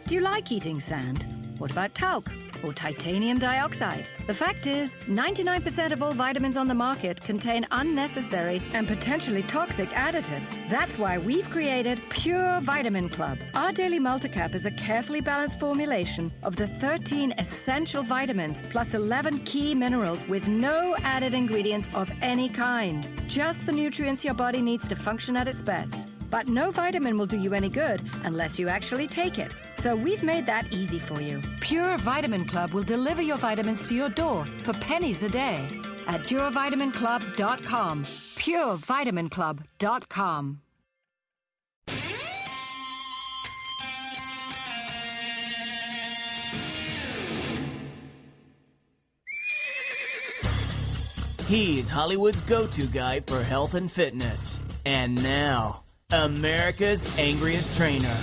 Do you like eating sand? What about talc or titanium dioxide? The fact is, 99% of all vitamins on the market contain unnecessary and potentially toxic additives. That's why we've created Pure Vitamin Club. Our daily multicap is a carefully balanced formulation of the 13 essential vitamins plus 11 key minerals with no added ingredients of any kind. Just the nutrients your body needs to function at its best. But no vitamin will do you any good unless you actually take it. So we've made that easy for you. Pure Vitamin Club will deliver your vitamins to your door for pennies a day at purevitaminclub.com. purevitaminclub.com. He's Hollywood's go-to guy for health and fitness. And now, America's angriest trainer,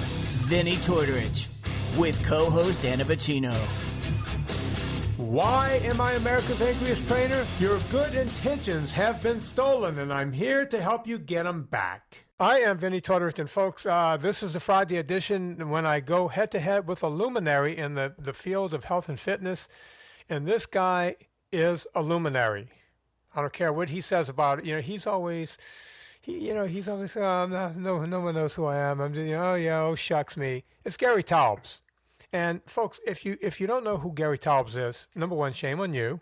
Vinny Tortorich, with co-host Anna Bacino. Why am I America's angriest trainer? Your good intentions have been stolen, and I'm here to help you get them back. I am Vinny Tortorich, and folks, this is the Friday edition when I go head-to-head with a luminary in the field of health and fitness, and this guy is a luminary. I don't care what he says about it. You know, he's always... he's always, no one knows who I am. I'm just, oh, shucks me. It's Gary Taubes. And folks, if you don't know who Gary Taubes is, number one, shame on you.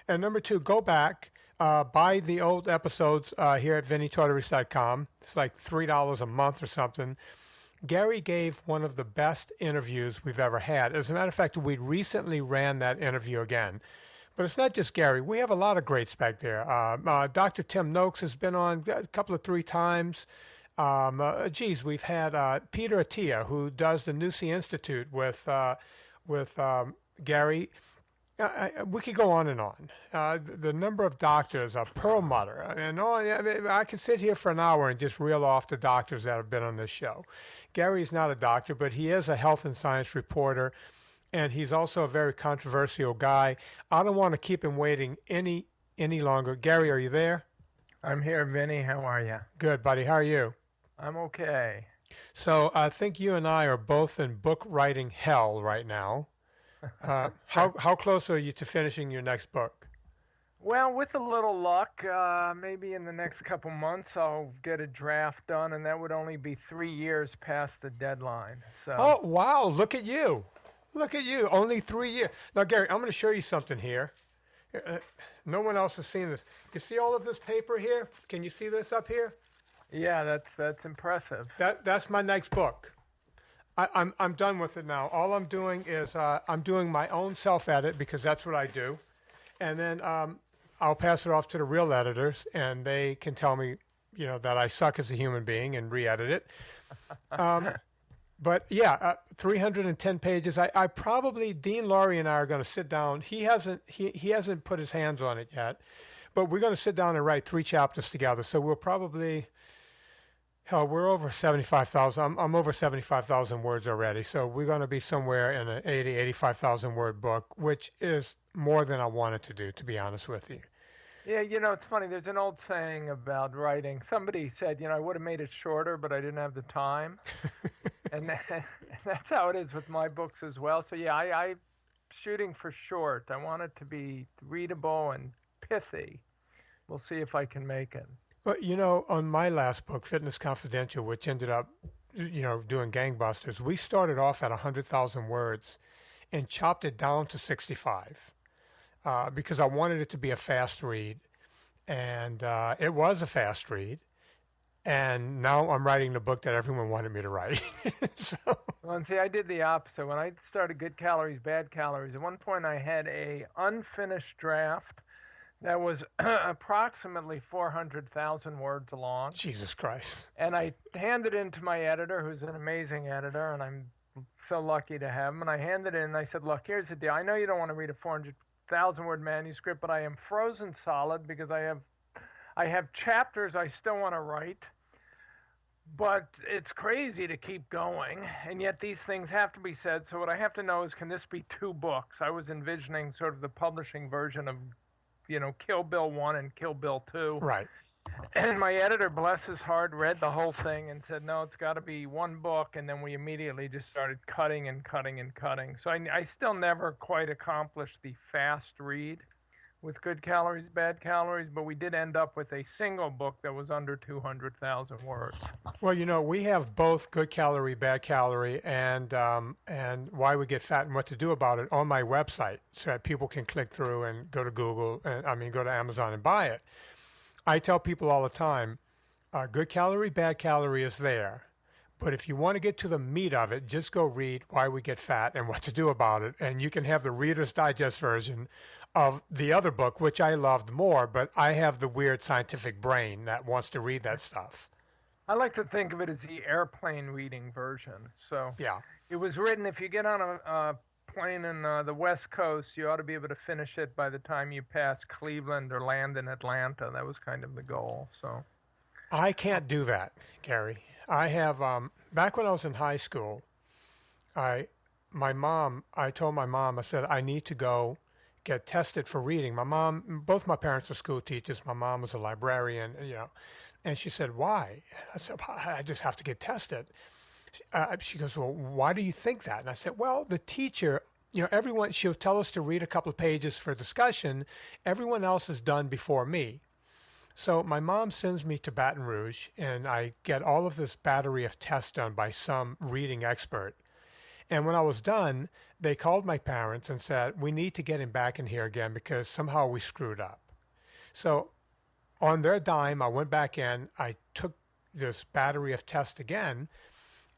And number two, go back, buy the old episodes here at VinnyTortorich.com. It's like $3 a month or something. Gary gave one of the best interviews we've ever had. As a matter of fact, we recently ran that interview again. But it's not just Gary. We have a lot of greats back there. Dr. Tim Noakes has been on a couple of 3 times. We've had Peter Attia, who does the Nusi Institute with Gary. We could go on and on. The number of doctors, Perlmutter, and all. I could sit here for an hour and just reel off the doctors that have been on this show. Gary's not a doctor, but he is a health and science reporter. And he's also a very controversial guy. I don't want to keep him waiting any longer. Gary, are you there? I'm here, Vinny. How are you? Good, buddy. How are you? I'm okay. So I think you and I are both in book writing hell right now. How close are you to finishing your next book? Well, with a little luck, maybe in the next couple months I'll get a draft done, and that would only be 3 years past the deadline. So. Oh, wow. Look at you. Look at you, only 3 years. Now, Gary, I'm going to show you something here. No one else has seen this. You see all of this paper here? Can you see this up here? Yeah, that's impressive. That's my next book. I'm done with it now. All I'm doing is I'm doing my own self-edit because that's what I do. And then I'll pass it off to the real editors, and they can tell me, that I suck as a human being and re-edit it. But yeah, 310 pages. I probably, Dean Laurie and I are going to sit down. He hasn't put his hands on it yet, but we're going to sit down and write 3 chapters together. So we'll probably, we're over 75,000. I'm over 75,000 words already. So we're going to be somewhere in an 85,000 word book, which is more than I wanted to do, to be honest with you. Yeah, it's funny. There's an old saying about writing. Somebody said, I would have made it shorter, but I didn't have the time. and that's how it is with my books as well. So, yeah, I'm shooting for short. I want it to be readable and pithy. We'll see if I can make it. Well, on my last book, Fitness Confidential, which ended up, doing gangbusters, we started off at 100,000 words and chopped it down to 65. Because I wanted it to be a fast read, and it was a fast read, and now I'm writing the book that everyone wanted me to write. So. Well, and see, I did the opposite. When I started Good Calories, Bad Calories, at one point I had a unfinished draft that was approximately 400,000 words long. Jesus Christ. And I handed it in to my editor, who's an amazing editor, and I'm so lucky to have him, and I handed it in, and I said, look, here's the deal. I know you don't want to read a 400,000-word manuscript, but I am frozen solid because I have chapters I still want to write, but it's crazy to keep going, and yet these things have to be said. So what I have to know is, can this be 2 books? I was envisioning sort of the publishing version of, Kill Bill 1 and Kill Bill 2. Right. And my editor, bless his heart, read the whole thing and said, no, it's got to be one book. And then we immediately just started cutting and cutting and cutting. So I still never quite accomplished the fast read with good calories, bad calories, but we did end up with a single book that was under 200,000 words. Well, we have both Good Calorie, Bad Calorie, and Why We Get Fat and What to Do About It on my website, so that people can click through and go to Google, go to Amazon and buy it. I tell people all the time, Good Calorie, Bad Calorie is there. But if you want to get to the meat of it, just go read Why We Get Fat and What to Do About It. And you can have the Reader's Digest version of the other book, which I loved more, but I have the weird scientific brain that wants to read that stuff. I like to think of it as the airplane reading version. So yeah, it was written, if you get on a plane in the West Coast, you ought to be able to finish it by the time you pass Cleveland or land in Atlanta. That was kind of the goal. So I can't do that, Gary. I have back when I was in high school, I told my mom, I said, I need to go get tested for reading. Both my parents were school teachers. My mom was a librarian, and she said, why? I said, I just have to get tested. She goes, well, why do you think that? And I said, well, the teacher, everyone, she'll tell us to read a couple of pages for discussion. Everyone else is done before me. So my mom sends me to Baton Rouge, and I get all of this battery of tests done by some reading expert. And when I was done, they called my parents and said, we need to get him back in here again because somehow we screwed up. So on their dime, I went back in, I took this battery of tests again,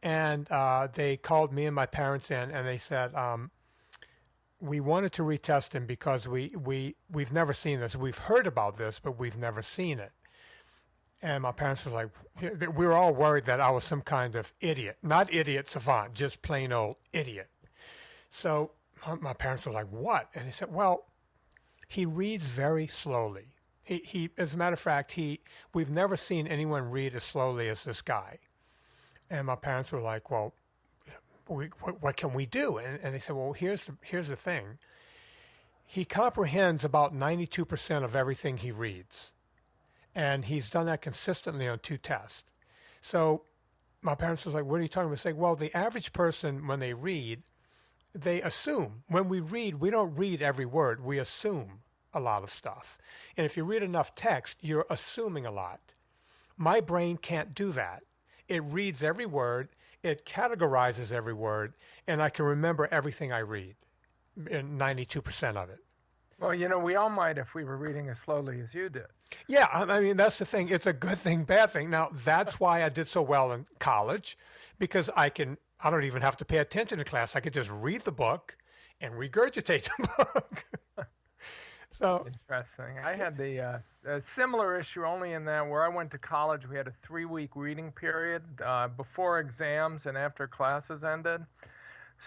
and they called me and my parents in, and they said, we wanted to retest him because we've never seen this. We've heard about this, but we've never seen it. And my parents were like, we were all worried that I was some kind of idiot. Not idiot savant, just plain old idiot. So my parents were like, what? And he said, well, he reads very slowly. He as a matter of fact, we've never seen anyone read as slowly as this guy. And my parents were like, well, what can we do? And they said, well, here's the thing. He comprehends about 92% of everything he reads. And he's done that consistently on 2 tests. So my parents was like, what are you talking about? I say, well, the average person, when they read, they assume. When we read, we don't read every word. We assume a lot of stuff. And if you read enough text, you're assuming a lot. My brain can't do that. It reads every word. It categorizes every word. And I can remember everything I read, 92% of it. Well, we all might if we were reading as slowly as you did. Yeah, I mean, that's the thing. It's a good thing, bad thing. Now, that's why I did so well in college, because I don't even have to pay attention to class. I could just read the book and regurgitate the book. So interesting. I had a similar issue, only in that where I went to college, we had a 3-week reading period before exams and after classes ended.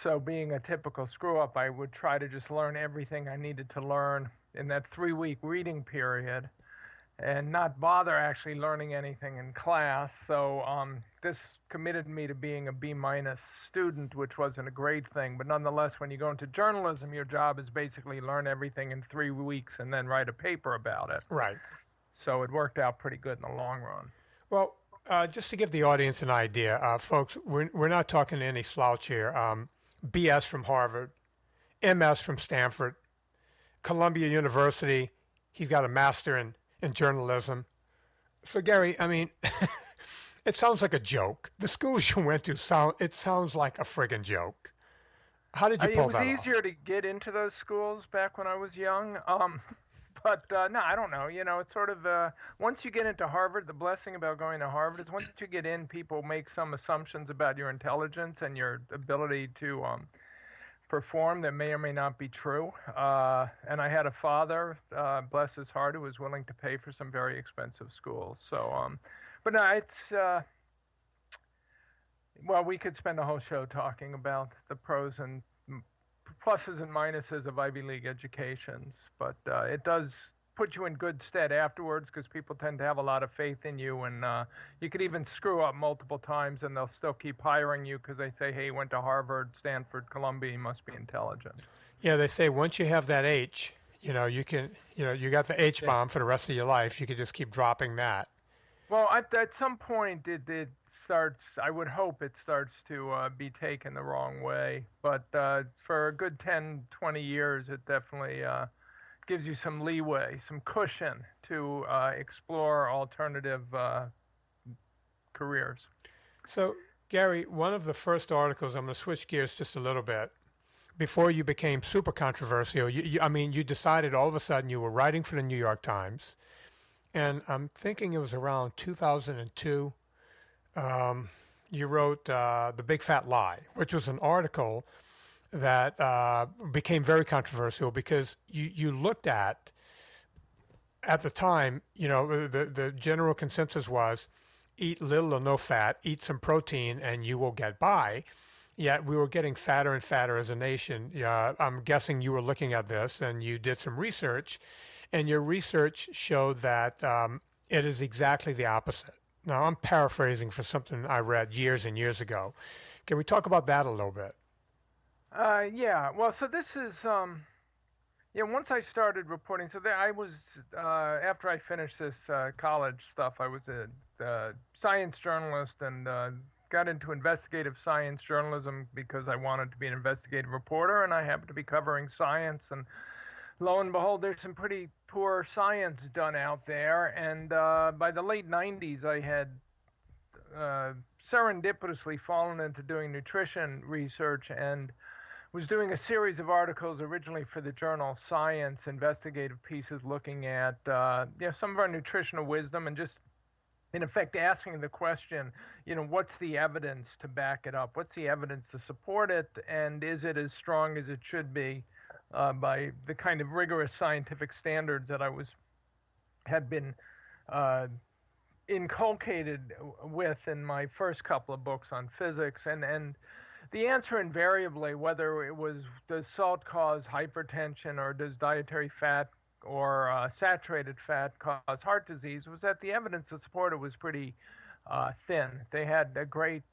So being a typical screw-up, I would try to just learn everything I needed to learn in that 3-week reading period and not bother actually learning anything in class. So this committed me to being a B- student, which wasn't a great thing. But nonetheless, when you go into journalism, your job is basically learn everything in 3 weeks and then write a paper about it. right. So it worked out pretty good in the long run. Well, just to give the audience an idea, folks, we're not talking to any slouch here. BS from Harvard, MS from Stanford, Columbia University. He's got a master in journalism. So, Gary, I mean, it sounds like a joke. The schools you went to sounds like a friggin' joke. How did you pull that off? It was easier to get into those schools back when I was young. But no, I don't know. It's sort of once you get into Harvard, the blessing about going to Harvard is once you get in, people make some assumptions about your intelligence and your ability to perform that may or may not be true. And I had a father, bless his heart, who was willing to pay for some very expensive schools. So, but no, it's well, we could spend a whole show talking about the pros and pluses and minuses of Ivy League educations, but it does put you in good stead afterwards because people tend to have a lot of faith in you, and you could even screw up multiple times and they'll still keep hiring you because they say, hey, he went to Harvard, Stanford, Columbia, he must be intelligent. Yeah, they say once you have that H, you got the H-bomb for the rest of your life. You could just keep dropping that. Well, at some point it starts. I would hope it starts to be taken the wrong way. But for a good 10, 20 years, it definitely gives you some leeway, some cushion to explore alternative careers. So, Gary, one of the first articles, I'm going to switch gears just a little bit. Before you became super controversial, I mean, you decided all of a sudden you were writing for the New York Times, and I'm thinking it was around 2002. You wrote The Big Fat Lie, which was an article that became very controversial because you looked at the time, the general consensus was eat little or no fat, eat some protein, and you will get by. Yet we were getting fatter and fatter as a nation. I'm guessing you were looking at this and you did some research, and your research showed that it is exactly the opposite. Now, I'm paraphrasing for something I read years and years ago. Can we talk about that a little bit? Yeah. Well, so this is yeah. Once I started reporting, so I was after I finished this college stuff, I was a science journalist and got into investigative science journalism because I wanted to be an investigative reporter, and I happened to be covering science. And lo and behold, there's some pretty poor science done out there. And by the late '90s, I had serendipitously fallen into doing nutrition research and was doing a series of articles originally for the journal Science, investigative pieces looking at some of our nutritional wisdom and just in effect asking the question, what's the evidence to back it up? What's the evidence to support it? And is it as strong as it should be by the kind of rigorous scientific standards that I had been inculcated with in my first couple of books on physics? And the answer invariably, whether it was does salt cause hypertension or does dietary fat or saturated fat cause heart disease, was that the evidence to support it was pretty thin. They had a great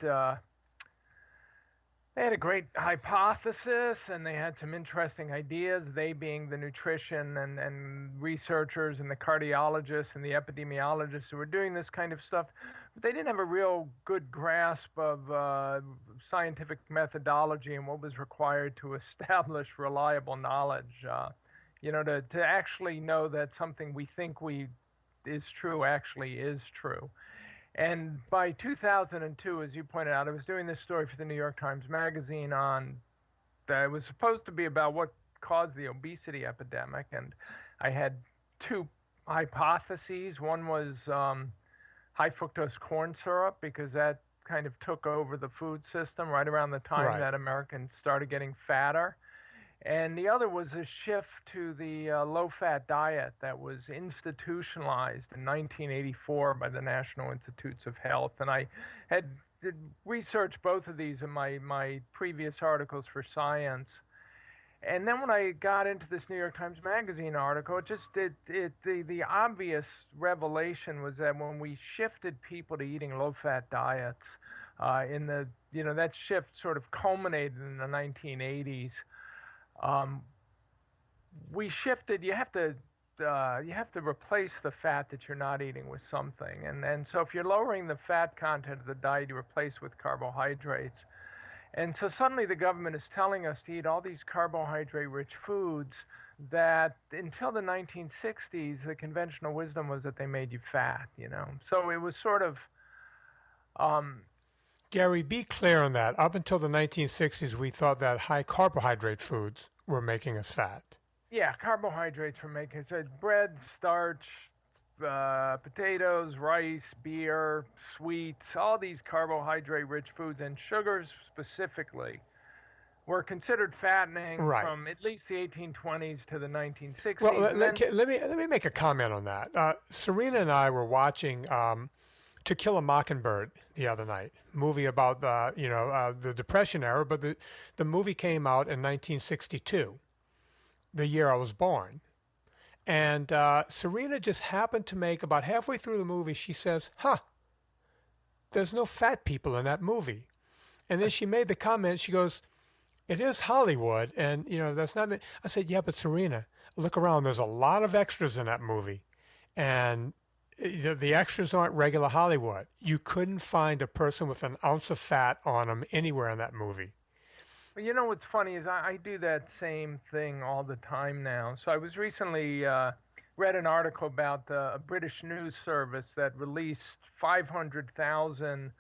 hypothesis, and they had some interesting ideas, they being the nutrition and researchers and the cardiologists and the epidemiologists who were doing this kind of stuff. But they didn't have a real good grasp of scientific methodology and what was required to establish reliable knowledge. To actually know that something we think is true actually is true. And by 2002, as you pointed out, I was doing this story for the New York Times Magazine that it was supposed to be about what caused the obesity epidemic. And I had two hypotheses. One was high fructose corn syrup, because that kind of took over the food system right around the time that Americans started getting fatter. And the other was a shift to the low-fat diet that was institutionalized in 1984 by the National Institutes of Health. And I had researched both of these in my previous articles for Science. And then when I got into this New York Times Magazine article, the obvious revelation was that when we shifted people to eating low-fat diets, that shift sort of culminated in the 1980s. We shifted. You have to replace the fat that you're not eating with something, and so if you're lowering the fat content of the diet, you replace with carbohydrates. And so suddenly the government is telling us to eat all these carbohydrate-rich foods that until the 1960s, the conventional wisdom was that they made you fat. So it was sort of. Gary, be clear on that. Up until the 1960s, we thought that high carbohydrate foods were making us fat. Yeah, carbohydrates were making us fat. Bread, starch, potatoes, rice, beer, sweets, all these carbohydrate-rich foods, and sugars specifically, were considered fattening from at least the 1820s to the 1960s. Well, let me make a comment on that. Serena and I were watching To Kill a Mockingbird the other night, movie about the Depression era, but the movie came out in 1962, the year I was born. And Serena just happened to make, about halfway through the movie, she says, there's no fat people in that movie. And then she made the comment, she goes, it is Hollywood, and that's not me. I said, yeah, but Serena, look around, there's a lot of extras in that movie. And the extras aren't regular Hollywood. You couldn't find a person with an ounce of fat on them anywhere in that movie. Well, you know what's funny is I do that same thing all the time now. So I was recently read an article about a British news service that released 500,000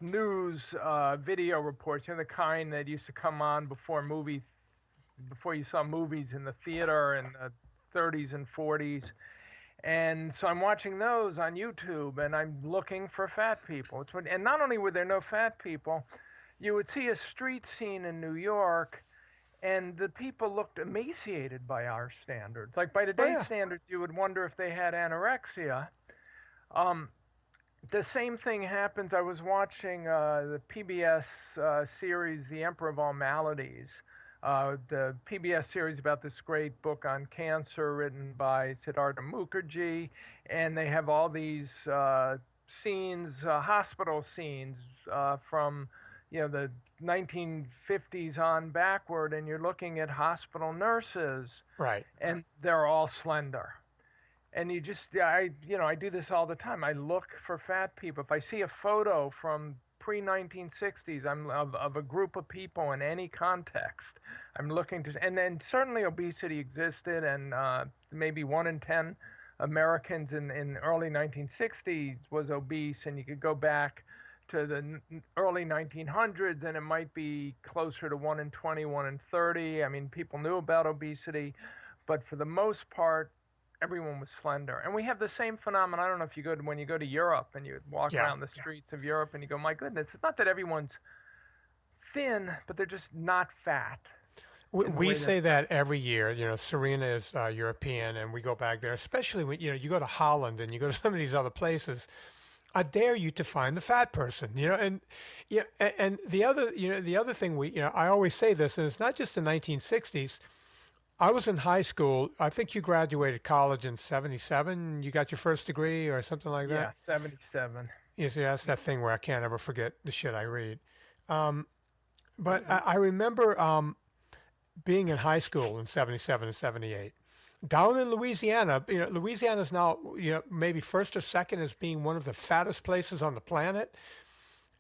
news video reports, the kind that used to come on before you saw movies in the theater in the 30s and 40s. And so I'm watching those on YouTube, and I'm looking for fat people. And not only were there no fat people, you would see a street scene in New York, and the people looked emaciated by our standards. Like by today's standards, you would wonder if they had anorexia. The same thing happens. I was watching the PBS series, The Emperor of All Maladies, the PBS series about this great book on cancer written by Siddhartha Mukherjee, and they have all these scenes, hospital scenes from the 1950s on backward, and you're looking at hospital nurses, right? And they're all slender. And I do this all the time. I look for fat people. If I see a photo from pre-1960s, of a group of people in any context, I'm looking to, and then certainly obesity existed, and maybe 1 in 10 Americans in early 1960s was obese, and you could go back to the early 1900s, and it might be closer to 1 in 20, 1 in 30. I mean, people knew about obesity, but for the most part, everyone was slender. And we have the same phenomenon. I don't know if when you go to Europe and you walk around the streets of Europe and you go, my goodness, it's not that everyone's thin, but they're just not fat. We say that every year. Serena is European, and we go back there, especially when you go to Holland and you go to some of these other places. I dare you to find the fat person, and the other thing I always say this, and it's not just the 1960s. I was in high school. I think you graduated college in 77. You got your first degree or something like that? Yeah, 77. You see, that's that thing where I can't ever forget the shit I read. But I remember being in high school in 77 and 78. Down in Louisiana, Louisiana is now, maybe first or second as being one of the fattest places on the planet.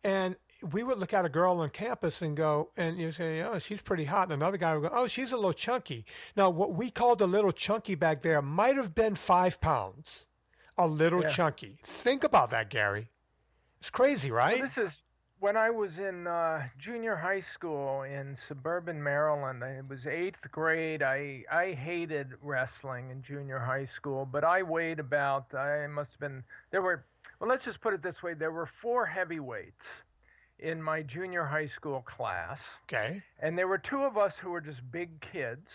And we would look at a girl on campus and go, and you say, oh, she's pretty hot. And another guy would go, oh, she's a little chunky. Now, what we called a little chunky back there might have been 5 pounds. A little chunky. Think about that, Gary. It's crazy, right? Well, this is when I was in junior high school in suburban Maryland. It was 8th grade. I hated wrestling in junior high school, but I weighed about, let's just put it this way. There were 4 heavyweights in my junior high school class. Okay. And there were 2 of us who were just big kids.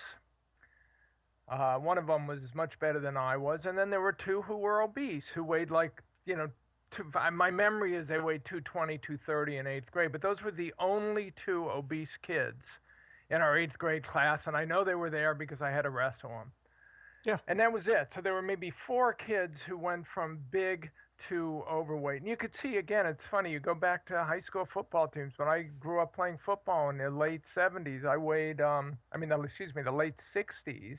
One of them was much better than I was. And then there were 2 who were obese, who weighed my memory is they weighed 220, 230 in 8th grade. But those were the only 2 obese kids in our 8th grade class. And I know they were there because I had to wrestle them. Yeah. And that was it. So there were maybe 4 kids who went from big to overweight. And you could see, again, it's funny, you go back to high school football teams. When I grew up playing football in the late 70s, I weighed, the late 60s.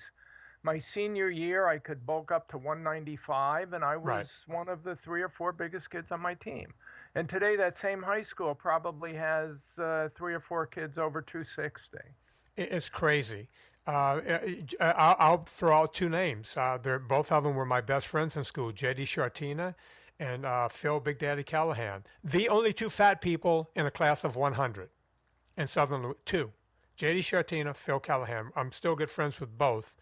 My senior year, I could bulk up to 195, and I was one of the 3 or 4 biggest kids on my team. And today, that same high school probably has 3 or 4 kids over 260. It's crazy. I'll throw out 2 names. Both of them were my best friends in school, J.D. Shartina and Phil Big Daddy Callahan. The only 2 fat people in a class of 100 in Southern Louisiana. 2. J.D. Shartina, Phil Callahan. I'm still good friends with both.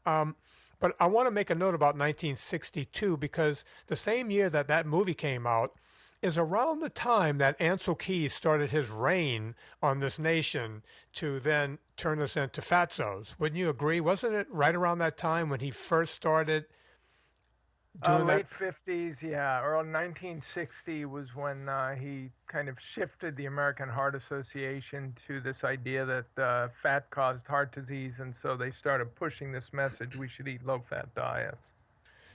But I want to make a note about 1962 because the same year that movie came out is around the time that Ansel Keys started his reign on this nation to then turn us into fatzos. Wouldn't you agree? Wasn't it right around that time when he first started doing late 50s, yeah. Early 1960 was when he kind of shifted the American Heart Association to this idea that fat caused heart disease, and so they started pushing this message, we should eat low-fat diets.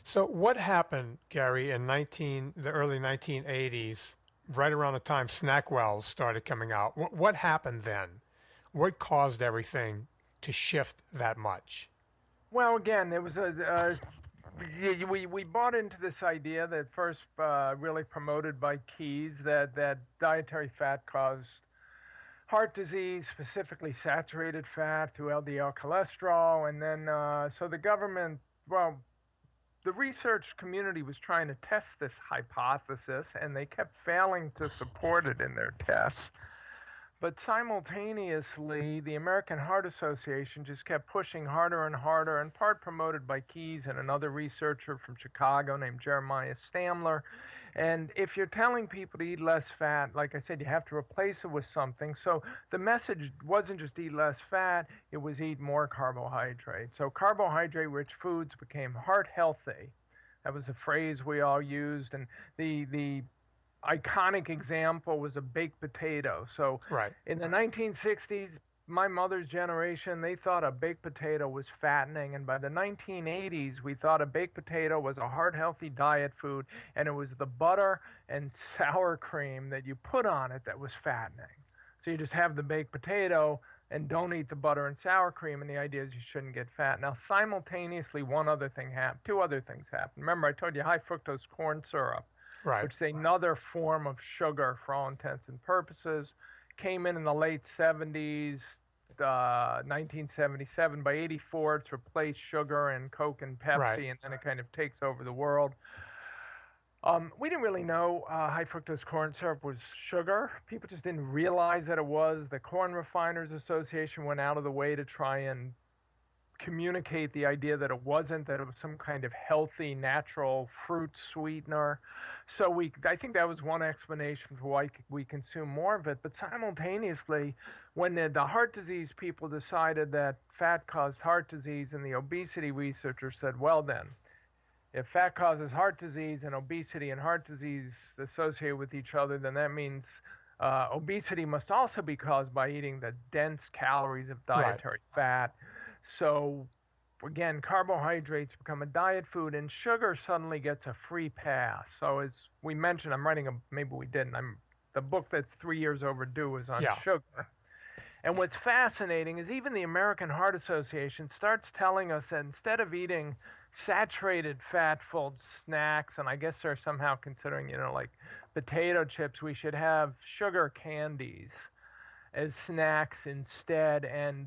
So what happened, Gary, in the early 1980s, right around the time SnackWells started coming out? What happened then? What caused everything to shift that much? Well, again, there was we bought into this idea that first really promoted by Keyes that dietary fat caused heart disease, specifically saturated fat through LDL cholesterol, and then so the government, well, the research community was trying to test this hypothesis, and they kept failing to support it in their tests. But simultaneously, the American Heart Association just kept pushing harder and harder, in part promoted by Keyes and another researcher from Chicago named Jeremiah Stamler. And if you're telling people to eat less fat, like I said, you have to replace it with something. So the message wasn't just eat less fat, it was eat more carbohydrate. So carbohydrate-rich foods became heart healthy. That was a phrase we all used. And the iconic example was a baked potato. So Right. in the 1960s, my mother's generation, they thought a baked potato was fattening, and by the 1980s, we thought a baked potato was a heart-healthy diet food, and it was the butter and sour cream that you put on it that was fattening. So you just have the baked potato and don't eat the butter and sour cream, and the idea is you shouldn't get fat. Now, simultaneously, two other things happened. Remember, I told you high fructose corn syrup, Right. which is another form of sugar for all intents and purposes, came in the late 70s, 1977. By 84, it's replaced sugar and Coke and Pepsi, Right. and then it kind of takes over the world. We didn't really know high fructose corn syrup was sugar. People just didn't realize that it was. The Corn Refiners Association went out of the way to try and communicate the idea that it wasn't, that it was some kind of healthy, natural fruit sweetener. So I think that was one explanation for why we consume more of it. But simultaneously, when the heart disease people decided that fat caused heart disease, and the obesity researchers said, well then, if fat causes heart disease and obesity and heart disease associate with each other, then that means obesity must also be caused by eating the dense calories of dietary fat. So again, carbohydrates become a diet food, and sugar suddenly gets a free pass. So as we mentioned, I'm writing maybe we didn't. The book that's 3 years overdue is on sugar. And what's fascinating is even the American Heart Association starts telling us that instead of eating saturated fat-filled snacks, and I guess they're somehow considering, like potato chips, we should have sugar candies as snacks instead, and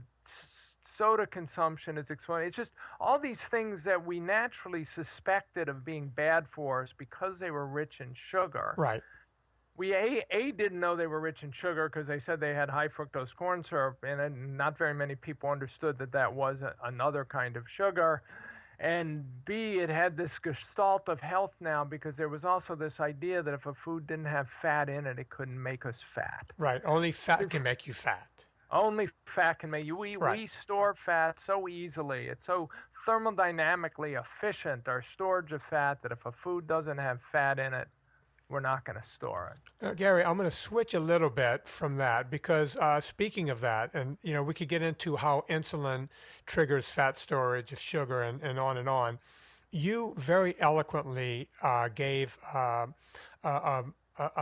soda consumption is exploding. It's just all these things that we naturally suspected of being bad for us because they were rich in sugar. Right. We didn't know they were rich in sugar because they said they had high fructose corn syrup, and not very many people understood that was another kind of sugar. And B, it had this gestalt of health now because there was also this idea that if a food didn't have fat in it, it couldn't make us fat. Right. Only fat can make you fat. Only fat can make you. We store fat so easily. It's so thermodynamically efficient, our storage of fat, that if a food doesn't have fat in it, we're not going to store it. Gary, I'm going to switch a little bit from that because speaking of that, and we could get into how insulin triggers fat storage of sugar and on and on. You very eloquently gave a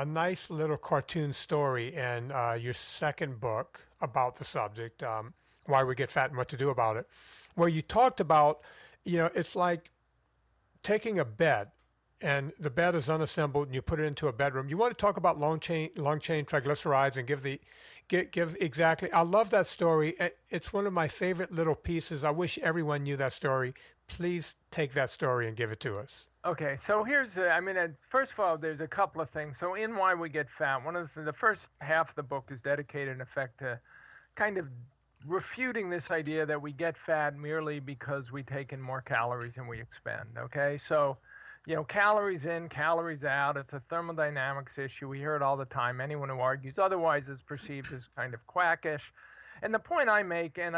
nice little cartoon story in your second book about the subject, Why We Get Fat and What to Do About It, where you talked about, it's like taking a bed and the bed is unassembled and you put it into a bedroom. You want to talk about long chain triglycerides and give exactly. I love that story. It's one of my favorite little pieces. I wish everyone knew that story. Please take that story and give it to us. Okay, so here's first of all, there's a couple of things. So in Why We Get Fat, one of the first half of the book is dedicated in effect to kind of refuting this idea that we get fat merely because we take in more calories than we expend. Okay, so calories in, calories out. It's a thermodynamics issue. We hear it all the time. Anyone who argues otherwise is perceived as kind of quackish. And the point I make, and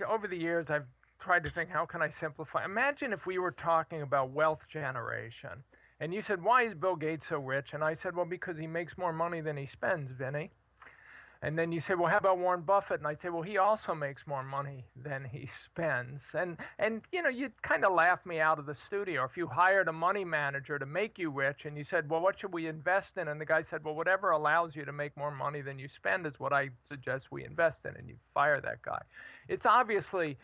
over the years I've tried to think, how can I simplify? Imagine if we were talking about wealth generation, and you said, why is Bill Gates so rich? And I said, well, because he makes more money than he spends, Vinny. And then you say, well, how about Warren Buffett? And I'd say, well, he also makes more money than he spends. And you'd kind of laugh me out of the studio. If you hired a money manager to make you rich and you said, well, what should we invest in? And the guy said, well, whatever allows you to make more money than you spend is what I suggest we invest in. And you fire that guy. It's obviously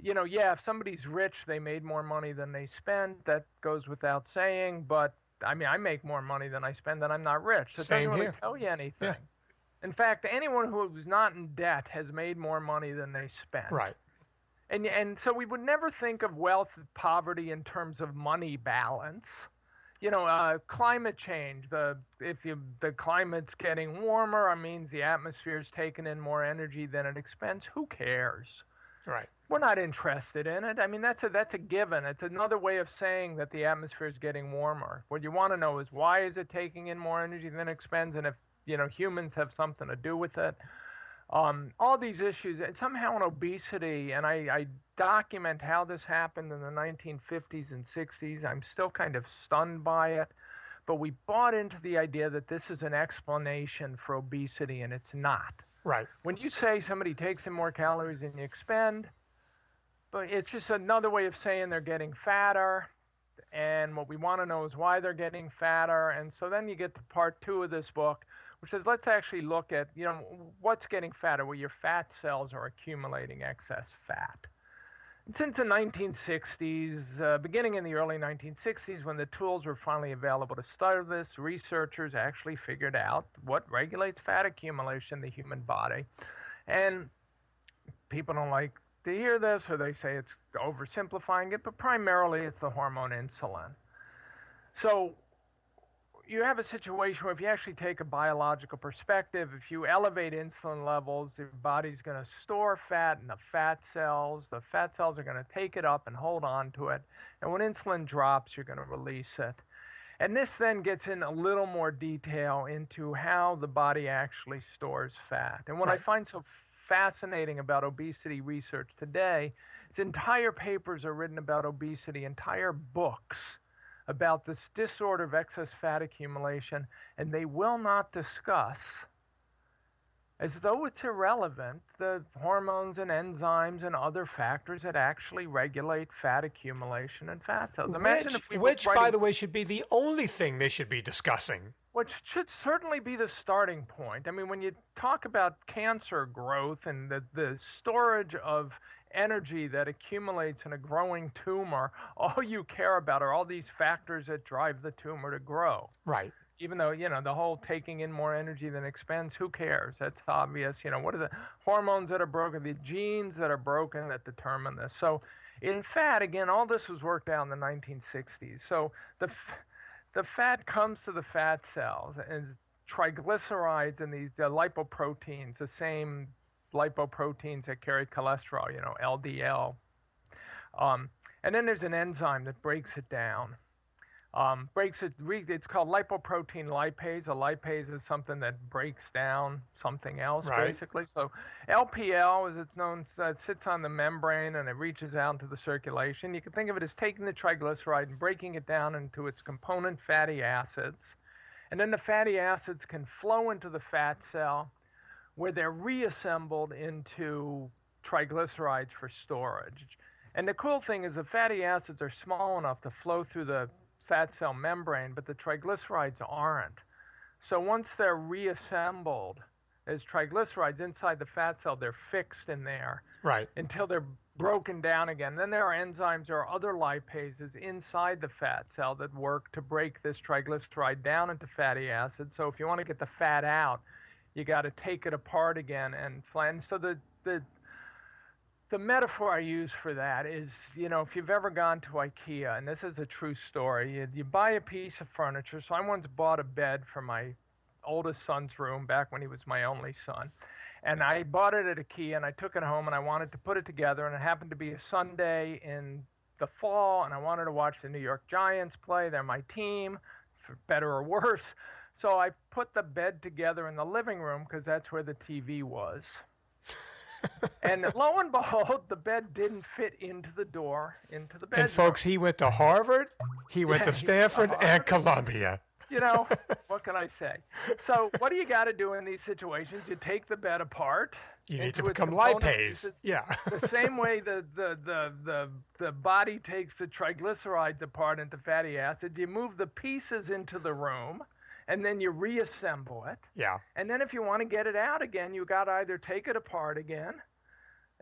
Yeah, if somebody's rich, they made more money than they spend. That goes without saying. But I mean, I make more money than I spend, and I'm not rich. So it doesn't Same really here. tell you anything. Yeah. In fact, anyone who's not in debt has made more money than they spent. Right. And so we would never think of wealth and poverty in terms of money balance. Climate change. The climate's getting warmer, it means the atmosphere's taking in more energy than it expends. Who cares? Right. We're not interested in it. I mean, that's a given. It's another way of saying that the atmosphere is getting warmer. What you want to know is why is it taking in more energy than it expends, and if humans have something to do with it. All these issues, and somehow in obesity, and I document how this happened in the 1950s and 60s. I'm still kind of stunned by it, but we bought into the idea that this is an explanation for obesity, and it's not. Right. When you say somebody takes in more calories than you expend, but it's just another way of saying they're getting fatter, and what we want to know is why they're getting fatter. And so then you get to part 2 of this book, which says let's actually look at what's getting fatter. Well, your fat cells are accumulating excess fat. And since the 1960s, beginning in the early 1960s, when the tools were finally available to study this, researchers actually figured out what regulates fat accumulation in the human body. And people don't like to hear this, or they say it's oversimplifying it, but primarily it's the hormone insulin. So you have a situation where if you actually take a biological perspective, if you elevate insulin levels, your body's going to store fat in the fat cells. The fat cells are going to take it up and hold on to it. And when insulin drops, you're going to release it. And this then gets in a little more detail into how the body actually stores fat. And what I find so fascinating about obesity research today is entire papers are written about obesity, entire books about this disorder of excess fat accumulation, and they will not discuss, as though it's irrelevant, the hormones and enzymes and other factors that actually regulate fat accumulation and fat cells. Imagine if we which by the way, should be the only thing they should be discussing. Which should certainly be the starting point. I mean, when you talk about cancer growth and the storage of energy that accumulates in a growing tumor, all you care about are all these factors that drive the tumor to grow. Right. Even though, the whole taking in more energy than expends, who cares? That's obvious. What are the hormones that are broken, the genes that are broken that determine this? So in fat, again, all this was worked out in the 1960s. So the fat comes to the fat cells, and triglycerides and the lipoproteins, the same lipoproteins that carry cholesterol, LDL. And then there's an enzyme that breaks it down. It's called lipoprotein lipase. A lipase is something that breaks down something else, basically. So LPL, as it's known, sits on the membrane and it reaches out into the circulation. You can think of it as taking the triglyceride and breaking it down into its component fatty acids. And then the fatty acids can flow into the fat cell where they're reassembled into triglycerides for storage. And the cool thing is the fatty acids are small enough to flow through the fat cell membrane, but the triglycerides aren't. So once they're reassembled as triglycerides inside the fat cell, they're fixed in there until they're broken down again. Then there are enzymes or other lipases inside the fat cell that work to break this triglyceride down into fatty acids. So if you want to get the fat out, you got to take it apart again and flatten. So the metaphor I use for that is, if you've ever gone to IKEA, and this is a true story, you buy a piece of furniture. So I once bought a bed for my oldest son's room back when he was my only son. And I bought it at IKEA, and I took it home, and I wanted to put it together, and it happened to be a Sunday in the fall, and I wanted to watch the New York Giants play. They're my team, for better or worse. So I put the bed together in the living room because that's where the TV was. And lo and behold, the bed didn't fit into the door, into the bedroom. And folks, he went to Harvard, he went to Stanford, and Columbia. What can I say? So what do you got to do in these situations? You take the bed apart. You need to become lipase. Pieces. Yeah. The same way the body takes the triglycerides apart into fatty acids, you move the pieces into the room, and then you reassemble it. Yeah. And then if you want to get it out again, you got to either take it apart again,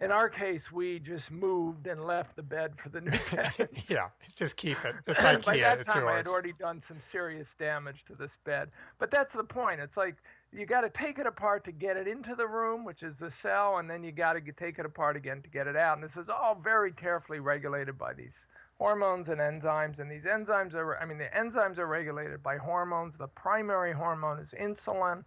In our case, we just moved and left the bed for the new tenant. Yeah, just keep it. It's By IKEA. that It's time, I had yours. already done some serious damage to this bed. But that's the point. It's like you got to take it apart to get it into the room, which is the cell, and then you got to take it apart again to get it out. And this is all very carefully regulated by these hormones and enzymes. And these enzymes are, I mean, the enzymes are regulated by hormones. The primary hormone is insulin.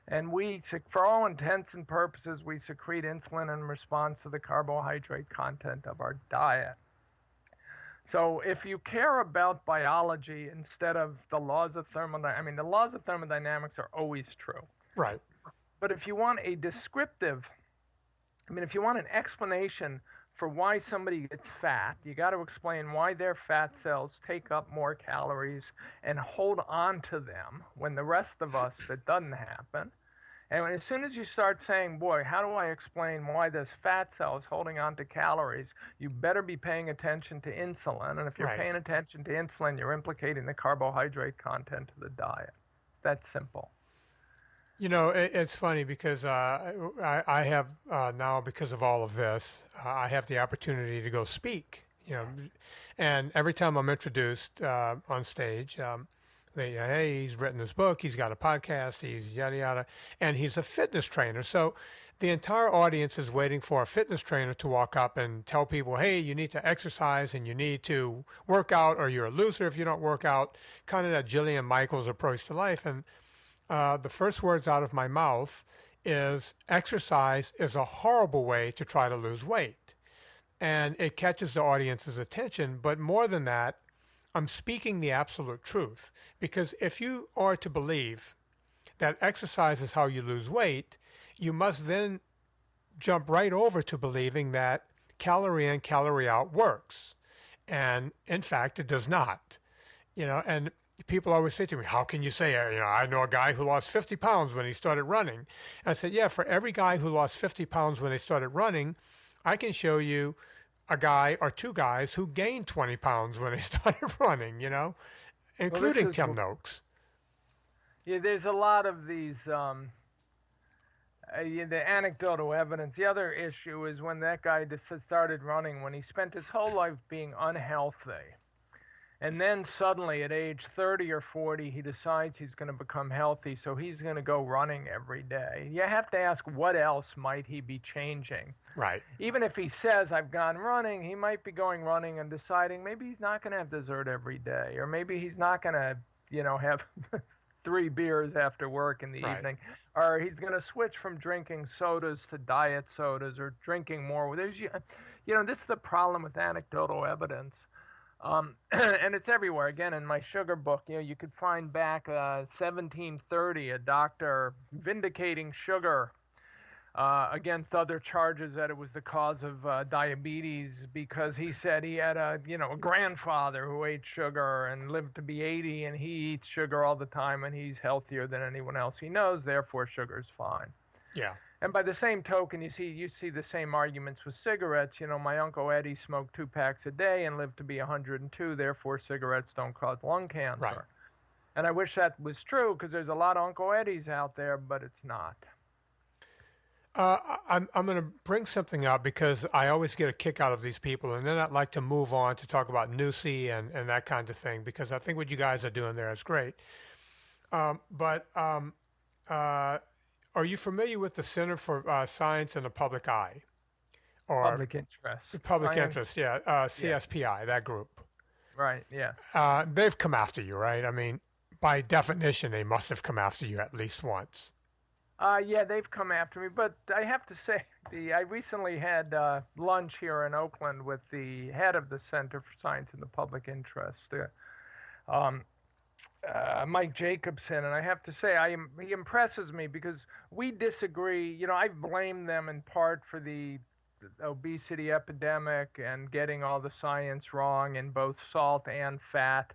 And we, for all intents and purposes, we secrete insulin in response to the carbohydrate content of our diet. So if you care about biology instead of the laws of thermodynamics, I mean, the laws of thermodynamics are always true. Right. But if you want a descriptive, I mean, if you want an explanation for why somebody gets fat, you got to explain why their fat cells take up more calories and hold on to them when the rest of us, that doesn't happen. And as soon as you start saying, boy, how do I explain why this fat cell is holding on to calories, you better be paying attention to insulin. And if you're paying attention to insulin, you're implicating the carbohydrate content of the diet. That's simple. You know, it's funny because I have now, because of all of this, I have the opportunity to go speak, you know, and every time I'm introduced on stage, hey, he's written this book, he's got a podcast, he's yada, yada, and he's a fitness trainer. So the entire audience is waiting for a fitness trainer to walk up and tell people, hey, you need to exercise and you need to work out, or you're a loser if you don't work out, kind of that Jillian Michaels approach to life. And the first words out of my mouth is exercise is a horrible way to try to lose weight. And it catches the audience's attention. But more than that, I'm speaking the absolute truth, because if you are to believe that exercise is how you lose weight, you must then jump right over to believing that calorie in, calorie out works. And in fact, it does not. You know, and people always say to me, how can you say, I know a guy who lost 50 pounds when he started running. And I said, yeah, for every guy who lost 50 pounds when they started running, I can show you a guy or two guys who gained 20 pounds when they started running, including Tim Noakes. Yeah, there's a lot of these, the anecdotal evidence. The other issue is when that guy just started running, when he spent his whole life being unhealthy. And then suddenly at age 30 or 40, he decides he's going to become healthy, so he's going to go running every day. You have to ask, what else might he be changing? Right. Even if he says, I've gone running, he might be going running and deciding maybe he's not going to have dessert every day, or maybe he's not going to, have 3 beers after work in the evening, or he's going to switch from drinking sodas to diet sodas, or drinking more. This is the problem with anecdotal evidence. And it's everywhere. Again, in my sugar book, you could find back 1730, a doctor vindicating sugar against other charges that it was the cause of diabetes, because he said he had a grandfather who ate sugar and lived to be 80, and he eats sugar all the time, and he's healthier than anyone else he knows, therefore sugar's fine. Yeah. And by the same token, you see the same arguments with cigarettes. My Uncle Eddie smoked 2 packs a day and lived to be 102. Therefore, cigarettes don't cause lung cancer. Right. And I wish that was true, because there's a lot of Uncle Eddies out there, but it's not. I'm going to bring something up because I always get a kick out of these people, and then I'd like to move on to talk about Nusi and that kind of thing, because I think what you guys are doing there is great. Are you familiar with the Center for Science in the Public Eye? Or Public interest. Public interest, yeah. CSPI, that group. Right, yeah. They've come after you, right? I mean, by definition, they must have come after you at least once. Yeah, they've come after me, but I have to say, I recently had lunch here in Oakland with the head of the Center for Science in the Public Interest, Mike Jacobson, and I have to say, he impresses me because we disagree. I blame them in part for the obesity epidemic and getting all the science wrong in both salt and fat.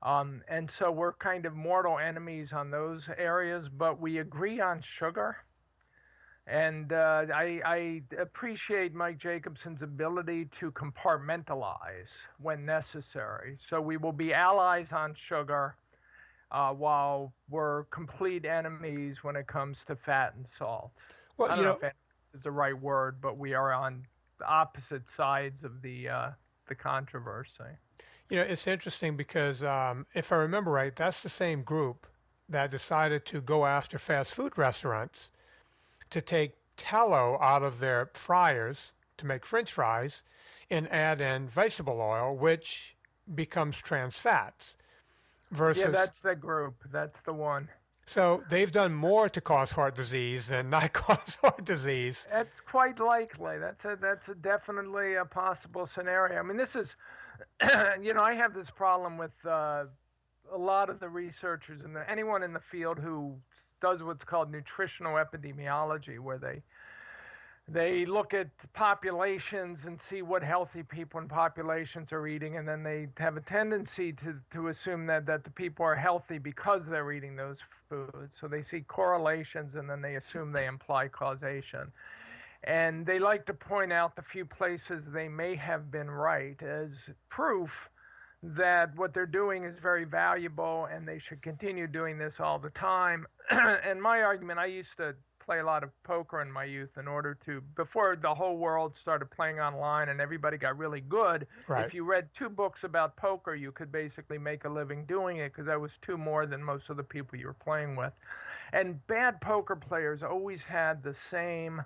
And so we're kind of mortal enemies on those areas, but we agree on sugar. And I appreciate Mike Jacobson's ability to compartmentalize when necessary. So we will be allies on sugar, while we're complete enemies when it comes to fat and salt. Well, I don't know if that's is the right word, but we are on the opposite sides of the controversy. It's interesting because if I remember right, that's the same group that decided to go after fast food restaurants to take tallow out of their fryers to make French fries and add in vegetable oil, which becomes trans fats. Yeah, Versus, that's the group. That's the one. so they've done more to cause heart disease than not cause heart disease. That's quite likely. That's definitely a possible scenario. I mean, this is, I have this problem with a lot of the researchers and anyone in the field who does what's called nutritional epidemiology, where they look at populations and see what healthy people in populations are eating, and then they have a tendency to assume that the people are healthy because they're eating those foods. So they see correlations and then they assume they imply causation. And they like to point out the few places they may have been right as proof that what they're doing is very valuable and they should continue doing this all the time. And my argument, I used to play a lot of poker in my youth in order to, before the whole world started playing online and everybody got really good. Right. If you read 2 books about poker, you could basically make a living doing it because that was 2 more than most of the people you were playing with. And bad poker players always had the same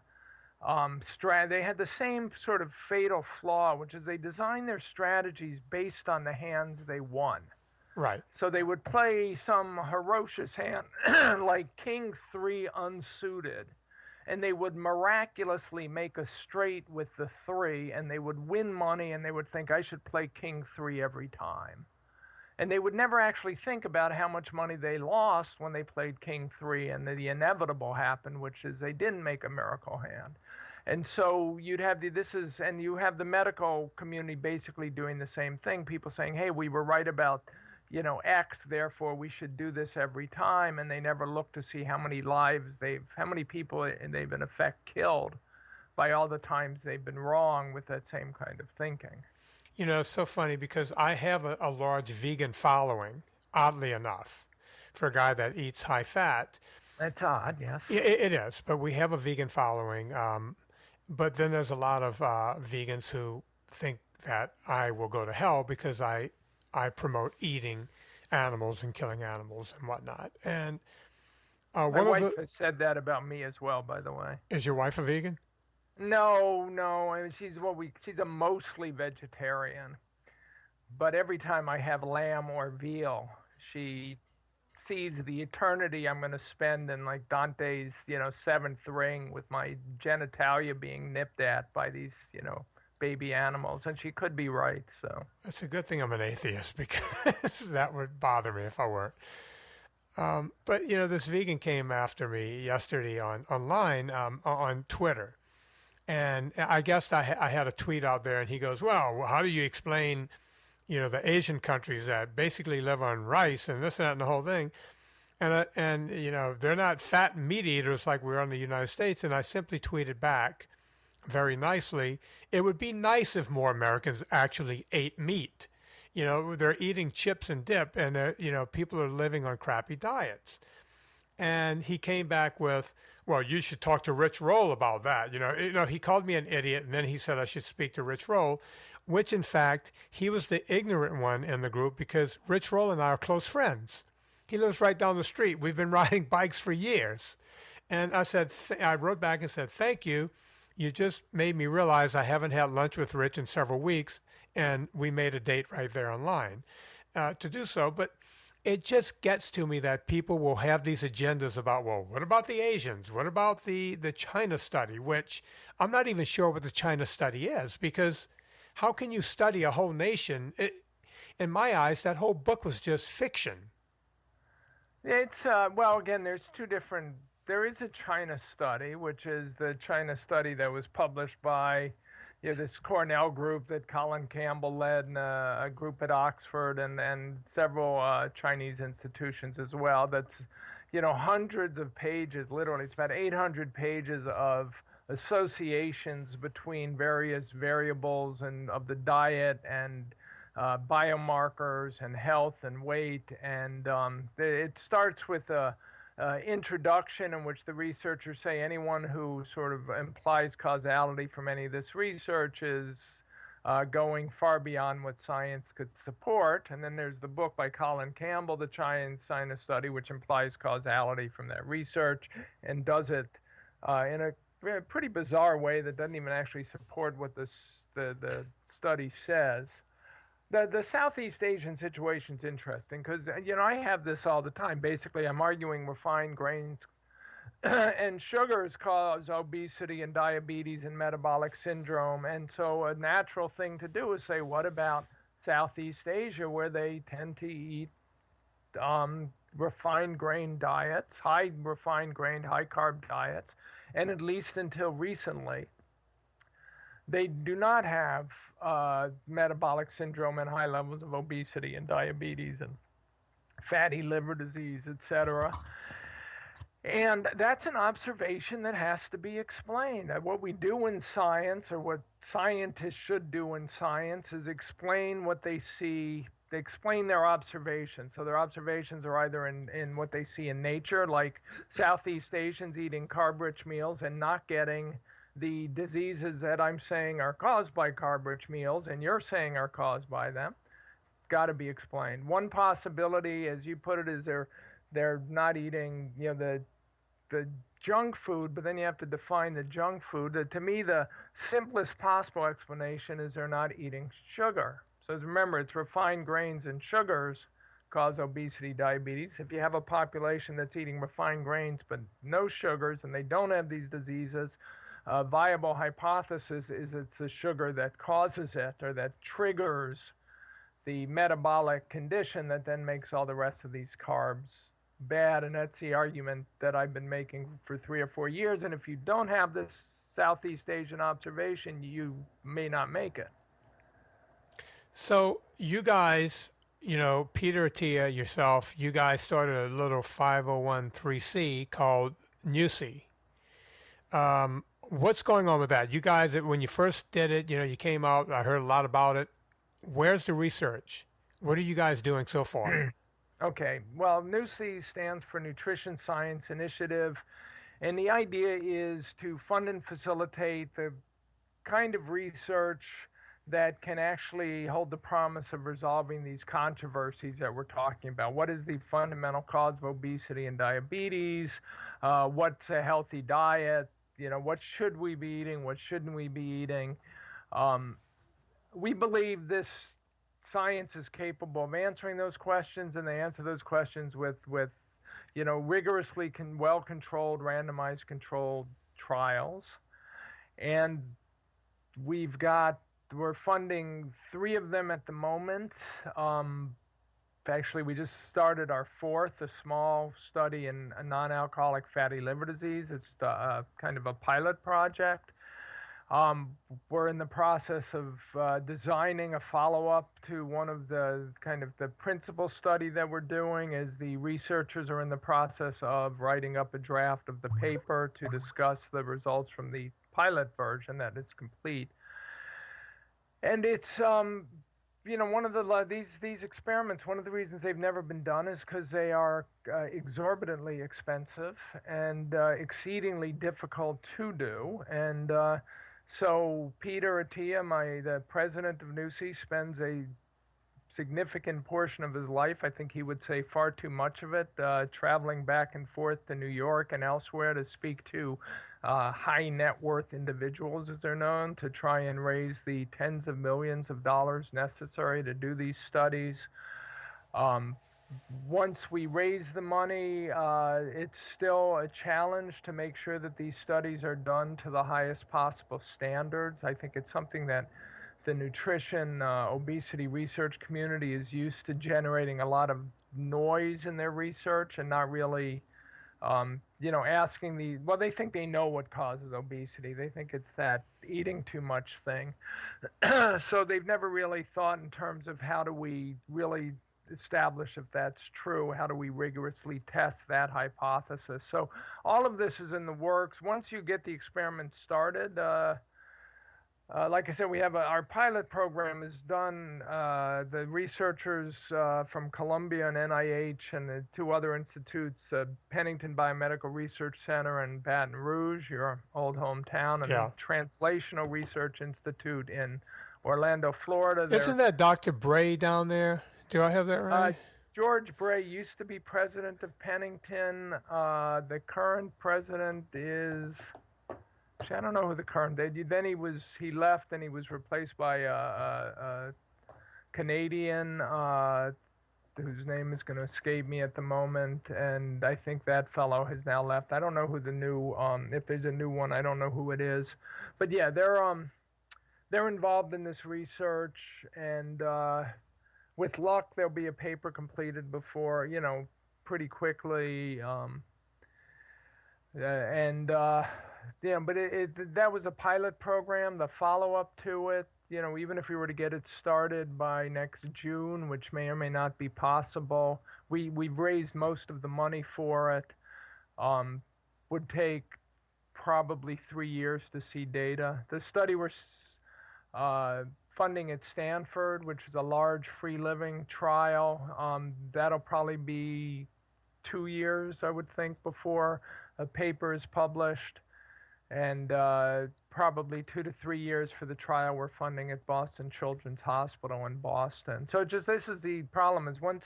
they had the same sort of fatal flaw, which is they designed their strategies based on the hands they won. Right. So they would play some ferocious hand like King 3 unsuited, and they would miraculously make a straight with the 3, and they would win money, and they would think, I should play King 3 every time. And they would never actually think about how much money they lost when they played King 3, and the inevitable happened, which is they didn't make a miracle hand. And so you'd have you have the medical community basically doing the same thing. People saying, hey, we were right about, X, therefore we should do this every time. And they never look to see how many how many people they've in effect killed by all the times they've been wrong with that same kind of thinking. It's so funny because I have a large vegan following, oddly enough, for a guy that eats high fat. That's odd, yes. It is, but we have a vegan following. But then there's a lot of vegans who think that I will go to hell because I promote eating animals and killing animals and whatnot. And my wife has said that about me as well, by the way. Is your wife a vegan? No. I mean, she's a mostly vegetarian. But every time I have lamb or veal, she sees the eternity I'm going to spend in like Dante's, 7th ring with my genitalia being nipped at by these, baby animals. And she could be right, so. It's a good thing I'm an atheist because that would bother me if I weren't. But, this vegan came after me yesterday online on Twitter. And I guess I had a tweet out there and he goes, well, how do you explain the Asian countries that basically live on rice and this and that and the whole thing. And they're not fat meat eaters like we are in the United States. And I simply tweeted back very nicely, it would be nice if more Americans actually ate meat. They're eating chips and dip and people are living on crappy diets. And he came back with, well, you should talk to Rich Roll about that. He called me an idiot and then he said I should speak to Rich Roll, which in fact, he was the ignorant one in the group because Rich Roll and I are close friends. He lives right down the street. We've been riding bikes for years. And I said, I wrote back and said, thank you. You just made me realize I haven't had lunch with Rich in several weeks. And we made a date right there online to do so. But it just gets to me that people will have these agendas about, well, what about the Asians? What about the China study? Which I'm not even sure what the China study is there how can you study a whole nation? In my eyes, that whole book was just fiction. It's, again, there's 2 different, there is a China study, which is the China study that was published by this Cornell group that Colin Campbell led and a group at Oxford and several Chinese institutions as well. That's, hundreds of pages, literally. It's about 800 pages of associations between various variables and of the diet and biomarkers and health and weight. And it starts with a introduction in which the researchers say anyone who sort of implies causality from any of this research is going far beyond what science could support. And then there's the book by Colin Campbell, The China Study, which implies causality from that research and does it in a pretty bizarre way that doesn't even actually support what the study says. The Southeast Asian situation is interesting because, I have this all the time. Basically, I'm arguing refined grains and sugars cause obesity and diabetes and metabolic syndrome. And so a natural thing to do is say, what about Southeast Asia, where they tend to eat refined grain diets, high refined grain, high carb diets, and at least until recently, they do not have metabolic syndrome and high levels of obesity and diabetes and fatty liver disease, etc. And that's an observation that has to be explained. What we do in science, or what scientists should do in science, is explain what they see. They explain their observations. So their observations are either in what they see in nature, like Southeast Asians eating carb-rich meals and not getting the diseases that I'm saying are caused by carb-rich meals, and you're saying are caused by them. Got to be explained. One possibility, as you put it, is they're not eating, the junk food, but then you have to define the junk food. To me, the simplest possible explanation is they're not eating sugar. So remember, it's refined grains and sugars cause obesity, diabetes. If you have a population that's eating refined grains but no sugars and they don't have these diseases, a viable hypothesis is it's the sugar that causes it, or that triggers the metabolic condition that then makes all the rest of these carbs bad. And that's the argument that I've been making for 3 or 4 years. And if you don't have this Southeast Asian observation, you may not make it. So you guys, Peter Attia, yourself, you guys started a little 501c called NUSI. What's going on with that? You guys, when you first did it, you came out, I heard a lot about it. Where's the research? What are you guys doing so far? Okay, well, NUSI stands for Nutrition Science Initiative, and the idea is to fund and facilitate the kind of research that can actually hold the promise of resolving these controversies that we're talking about. What is the fundamental cause of obesity and diabetes? What's a healthy diet? What should we be eating? What shouldn't we be eating? We believe this science is capable of answering those questions, and they answer those questions with rigorously well-controlled, randomized controlled trials. And we're funding 3 of them at the moment. Actually, we just started our 4th, a small study in a non-alcoholic fatty liver disease. It's kind of a pilot project. We're in the process of designing a follow-up to one of the principal study that we're doing, as the researchers are in the process of writing up a draft of the paper to discuss the results from the pilot version that is complete. And it's one of these experiments, one of the reasons they've never been done is because they are exorbitantly expensive and exceedingly difficult to do. And so Peter Attia, the president of NUSI, spends a significant portion of his life, I think he would say far too much of it, traveling back and forth to New York and elsewhere to speak to high net worth individuals, as they're known, to try and raise the tens of millions of dollars necessary to do these studies. Once we raise the money, it's still a challenge to make sure that these studies are done to the highest possible standards. I think it's something that the nutrition, obesity research community is used to generating a lot of noise in their research and not really, asking they think they know what causes obesity. They think it's that eating too much thing. So they've never really thought in terms of how do we really establish if that's true, how do we rigorously test that hypothesis. So all of this is in the works. Once you get the experiment started, Like I said, we have our pilot program is done. The researchers from Columbia and NIH and the two other institutes, Pennington Biomedical Research Center in Baton Rouge, your old hometown, and Yeah. the Translational Research Institute in Orlando, Florida. Isn't that Dr. Bray down there? Do I have that Uh, right? George Bray used to be president of Pennington. The current president is, actually, I don't know who the current. Then he left and he was replaced by a Canadian whose name is going to escape me at the moment, and I think that fellow has now left. I don't know who the new if there's a new one, I don't know who it is, but yeah, they're involved in this research, and with luck, there'll be a paper completed before, pretty quickly. And yeah, but that was a pilot program. The follow-up to it, even if we were to get it started by next June, which may or may not be possible, we've raised most of the money for it. Would take probably 3 years to see data. The study we're funding at Stanford, which is a large free living trial, that'll probably be 2 years, I would think, before a paper is published, and probably 2 to 3 years for the trial we're funding at Boston Children's Hospital in Boston. So this is the problem, is once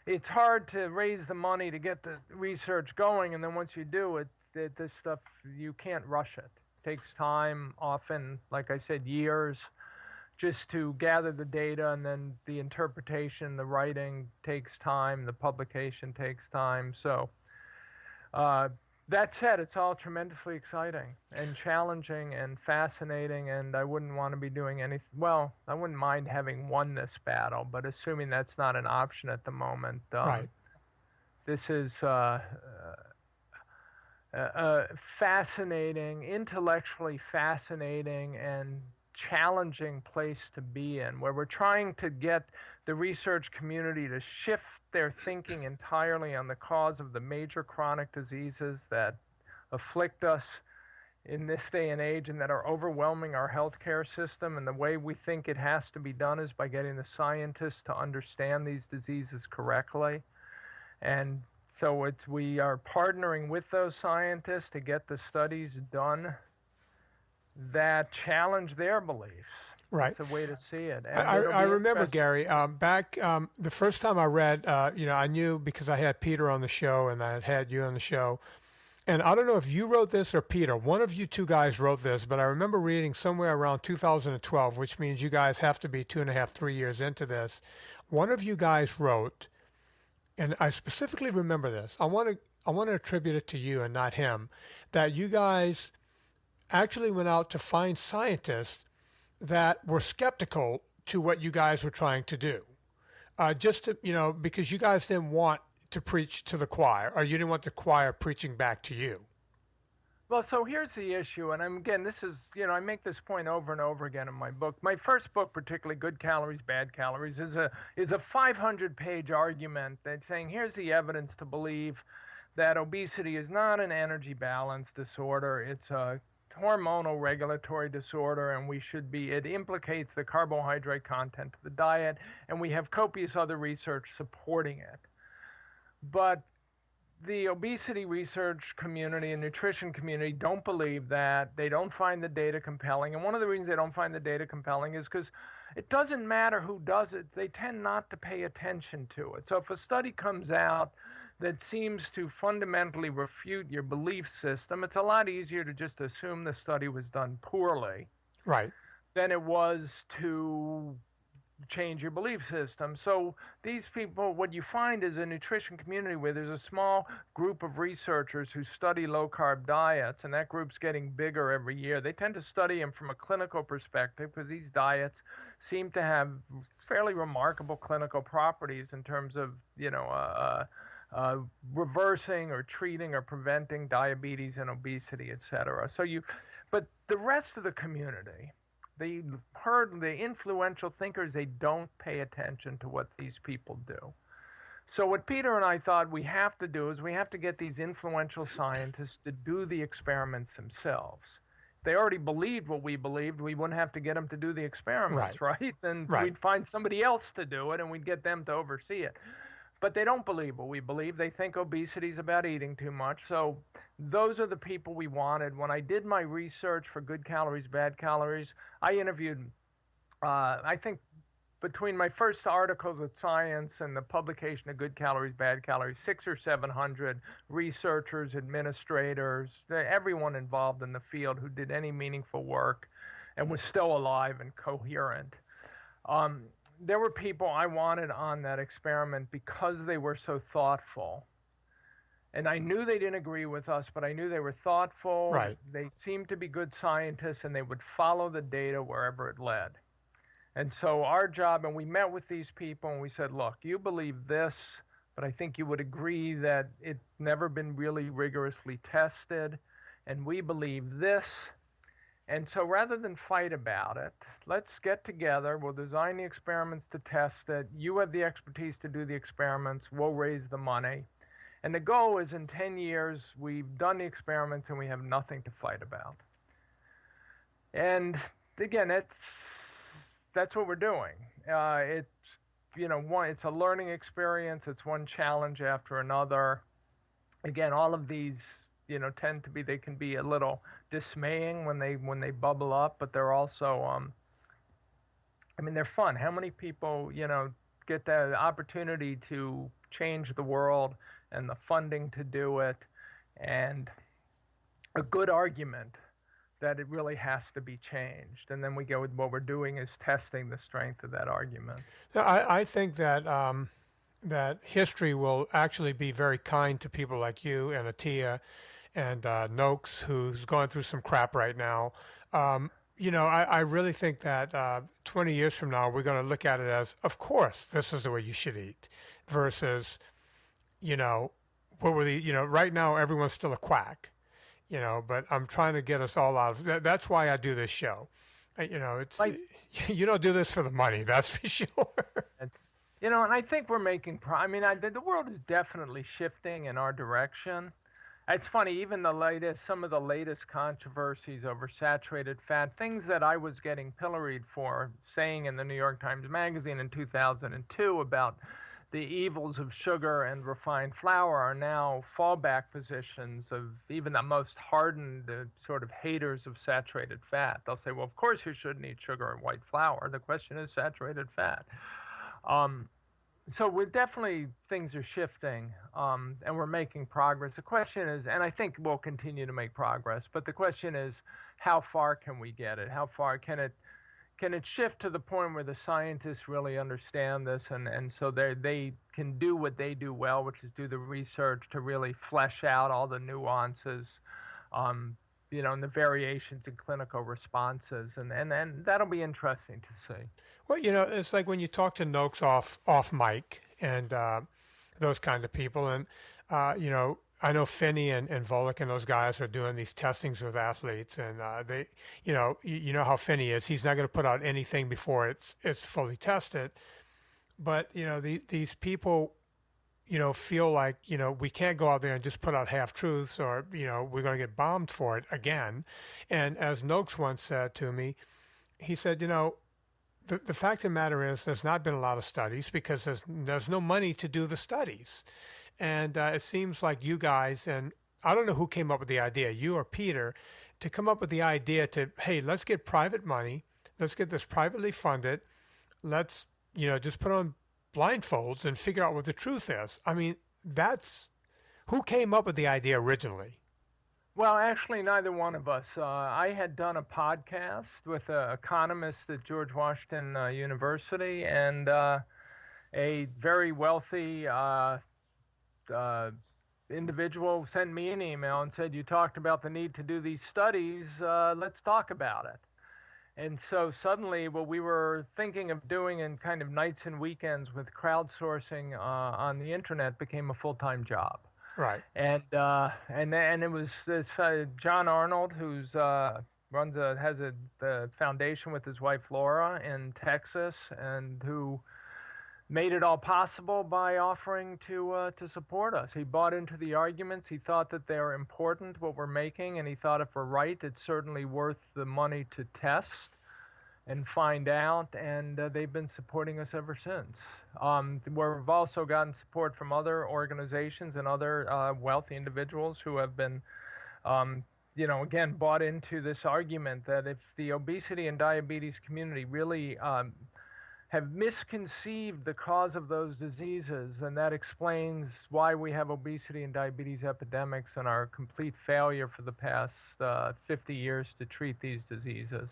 it's hard to raise the money to get the research going, and then once you do it, this stuff, you can't rush it. It takes time, often, like I said, years, just to gather the data, and then the interpretation, the writing takes time, the publication takes time. So that said, it's all tremendously exciting and challenging and fascinating, and I wouldn't want to be doing anything. Well, I wouldn't mind having won this battle, but assuming that's not an option at the moment, Right. this is fascinating, intellectually fascinating, and challenging place to be in, where we're trying to get the research community to shift their thinking entirely on the cause of the major chronic diseases that afflict us in this day and age and that are overwhelming our healthcare system. And the way we think it has to be done is by getting the scientists to understand these diseases correctly. And so we are partnering with those scientists to get the studies done that challenge their beliefs. Right. It's a way to see it. And I remember, Gary, back the first time I read, I knew because I had Peter on the show and I had you on the show. And I don't know if you wrote this or Peter. One of you two guys wrote this, but I remember reading somewhere around 2012, which means you guys have to be 2.5, 3 years into this. One of you guys wrote, and I specifically remember this. I want to attribute it to you and not him, that you guys actually went out to find scientists that were skeptical to what you guys were trying to do. Just to, because you guys didn't want to preach to the choir, or you didn't want the choir preaching back to you. Well, so here's the issue, and again, this is, I make this point over and over again in my book. My first book, particularly Good Calories, Bad Calories, is a 500-page argument that's saying here's the evidence to believe that obesity is not an energy balance disorder. It's a hormonal regulatory disorder, and it implicates the carbohydrate content of the diet, and we have copious other research supporting it. But the obesity research community and nutrition community don't believe that. They don't find the data compelling. And one of the reasons they don't find the data compelling is because it doesn't matter who does it. They tend not to pay attention to it. So if a study comes out that seems to fundamentally refute your belief system, it's a lot easier to just assume the study was done poorly, right, than it was to change your belief system. So these people, what you find is a nutrition community where there's a small group of researchers who study low-carb diets, and that group's getting bigger every year. They tend to study them from a clinical perspective because these diets seem to have fairly remarkable clinical properties in terms of, reversing or treating or preventing diabetes and obesity, et cetera. But the rest of the community, the influential thinkers, they don't pay attention to what these people do. So what Peter and I thought we have to do is we have to get these influential scientists to do the experiments themselves, they already believed what we believed, we wouldn't have to get them to do the experiments, right? And Right. we'd find somebody else to do it, and we'd get them to oversee it. But they don't believe what we believe. They think obesity is about eating too much. So those are the people we wanted. When I did my research for good calories, bad calories, I interviewed, I think, between my first articles at Science and the publication of Good Calories, Bad Calories, 600 or 700 researchers, administrators, everyone involved in the field who did any meaningful work and was still alive and coherent. There were people I wanted on that experiment because they were so thoughtful. And I knew they didn't agree with us, but I knew they were thoughtful. Right. They seemed to be good scientists, and they would follow the data wherever it led. And so our job, and we met with these people and we said, look, you believe this, but I think you would agree that it's never been really rigorously tested, and we believe this. And so rather than fight about it, let's get together, we'll design the experiments to test it, you have the expertise to do the experiments, we'll raise the money. And the goal is in 10 years, we've done the experiments and we have nothing to fight about. And again, that's what we're doing. It's it's a learning experience. It's one challenge after another. Again, all of these tend to be, they can be a little dismaying when they bubble up, but they're also they're fun. How many people get the opportunity to change the world and the funding to do it, and a good argument that it really has to be changed. And then we go with what we're doing is testing the strength of that argument. I think that that history will actually be very kind to people like you and Atia and Noakes, who's going through some crap right now. I really think that 20 years from now, we're going to look at it as, of course, this is the way you should eat, versus, what were the, right now, everyone's still a quack. But I'm trying to get us all out of that. That's why I do this show. It's you don't do this for the money, that's for sure. And I think we're making the world is definitely shifting in our direction. It's funny, even some of the latest controversies over saturated fat, things that I was getting pilloried for saying in the New York Times Magazine in 2002 about the evils of sugar and refined flour, are now fallback positions of even the most hardened sort of haters of saturated fat. They'll say, well, of course you shouldn't eat sugar and white flour. The question is saturated fat. So we're definitely, things are shifting, and we're making progress. The question is, and I think we'll continue to make progress, but the question is, how far can we get it? How far can it shift to the point where the scientists really understand this, and so they can do what they do well, which is do the research to really flesh out all the nuances, and the variations in clinical responses, and that'll be interesting to see. Well, it's like when you talk to Noakes off mic and those kind of people, and I know Finney and Volek and those guys are doing these testings with athletes, and they, you know how Finney is. He's not going to put out anything before it's fully tested. But these people, feel like we can't go out there and just put out half truths, or we're going to get bombed for it again. And as Noakes once said to me, he said, the fact of the matter is there's not been a lot of studies because there's no money to do the studies. And it seems like you guys, and I don't know who came up with the idea, you or Peter, to come up with the idea to, hey, let's get private money. Let's get this privately funded. Let's, just put on blindfolds and figure out what the truth is. I mean, who came up with the idea originally? Well, actually, neither one of us. I had done a podcast with an economist at George Washington University, and a very wealthy individual sent me an email and said, you talked about the need to do these studies, let's talk about it. And so suddenly what we were thinking of doing in kind of nights and weekends with crowdsourcing on the internet became a full-time job. Right. And it was this John Arnold, who's has the foundation with his wife Laura in Texas, and who made it all possible by offering to support us. He bought into the arguments. He thought that they're important, what we're making, and he thought if we're right, it's certainly worth the money to test and find out, and they've been supporting us ever since. We've also gotten support from other organizations and other wealthy individuals who have been, again, bought into this argument that if the obesity and diabetes community really have misconceived the cause of those diseases, then that explains why we have obesity and diabetes epidemics and our complete failure for the past 50 years to treat these diseases.